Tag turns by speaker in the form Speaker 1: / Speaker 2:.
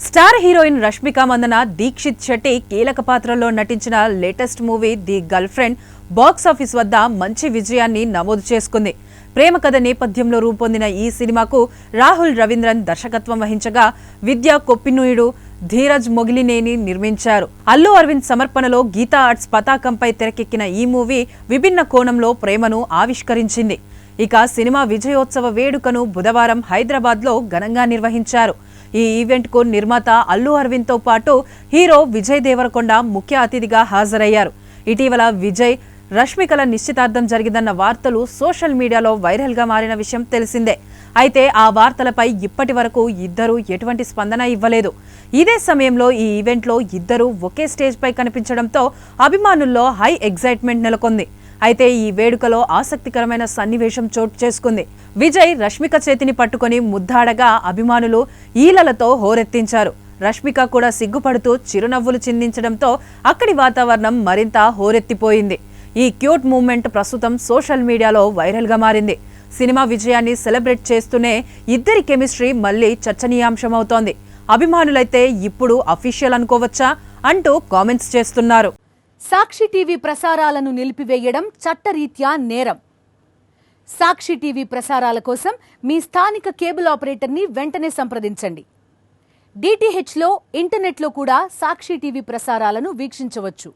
Speaker 1: Star heroine Rashmika Mandanna Dixit Shetty కీలక పాత్రలో నటించిన latest movie the girl friend box office వద్ద మంచి విజయాన్ని నమోదు చేసుకుంది. ప్రేమ కథ నేపథ్యంలో రూపొందిన ఈ సినిమాకు రాహుల్ రవీంద్రన్ దర్శకత్వం వహించగా విద్యా కొప్పినూయుడు, ధీరజ్ మొగిలినేని నిర్మించారు. అల్లు అరవింద్ సమర్పణలో గీతా ఆర్ట్స్ పతాకంపై తెరకెక్కిన ఈ మూవీ విభిన్న కోణంలో ప్రేమను ఆవిష్కరించింది. ఇక సినిమా విజయోత్సవ వేడుకను బుధవారం హైదరాబాద్లో ఘనంగా నిర్వహించారు. ఈ ఈవెంట్కు నిర్మాత అల్లు అరవింద్తో పాటు హీరో విజయ్ దేవరకొండ ముఖ్య అతిథిగా హాజరయ్యారు. ఇటీవల విజయ్, రష్మికల నిశ్చితార్థం జరిగిందన్న వార్తలు సోషల్ మీడియాలో వైరల్గా మారిన విషయం తెలిసిందే. అయితే ఆ వార్తలపై ఇప్పటి వరకు ఇద్దరు ఎటువంటి స్పందన ఇవ్వలేదు. ఇదే సమయంలో ఈ ఈవెంట్లో ఇద్దరు ఒకే స్టేజ్పై కనిపించడంతో అభిమానుల్లో హై ఎగ్జైట్మెంట్ నెలకొంది. అయితే ఈ వేడుకలో ఆసక్తికరమైన సన్నివేశం చోటు చేసుకుంది. విజయ్ రష్మిక చేతిని పట్టుకుని ముద్దాడగా అభిమానులు ఈలలతో హోరెత్తించారు. రష్మిక కూడా సిగ్గుపడుతూ చిరునవ్వులు చిందించడంతో అక్కడి వాతావరణం మరింత హోరెత్తిపోయింది. ఈ క్యూట్ మూమెంట్ ప్రస్తుతం సోషల్ మీడియాలో వైరల్గా మారింది. సినిమా విజయాన్ని సెలబ్రేట్ చేస్తూనే ఇద్దరి కెమిస్ట్రీ మళ్లీ చర్చనీయాంశమవుతోంది. అభిమానులైతే ఇప్పుడు అఫీషియల్ అనుకోవచ్చా అంటూ కామెంట్స్ చేస్తున్నారు.
Speaker 2: సాక్షి టీవీ ప్రసారాలను నిలిపివేయడం చట్టరీత్యా నేరం. సాక్షి టీవీ ప్రసారాల కోసం మీ స్థానిక కేబుల్ ఆపరేటర్ని వెంటనే సంప్రదించండి. డిటిహెచ్లో, ఇంటర్నెట్లో కూడా సాక్షి టీవీ ప్రసారాలను వీక్షించవచ్చు.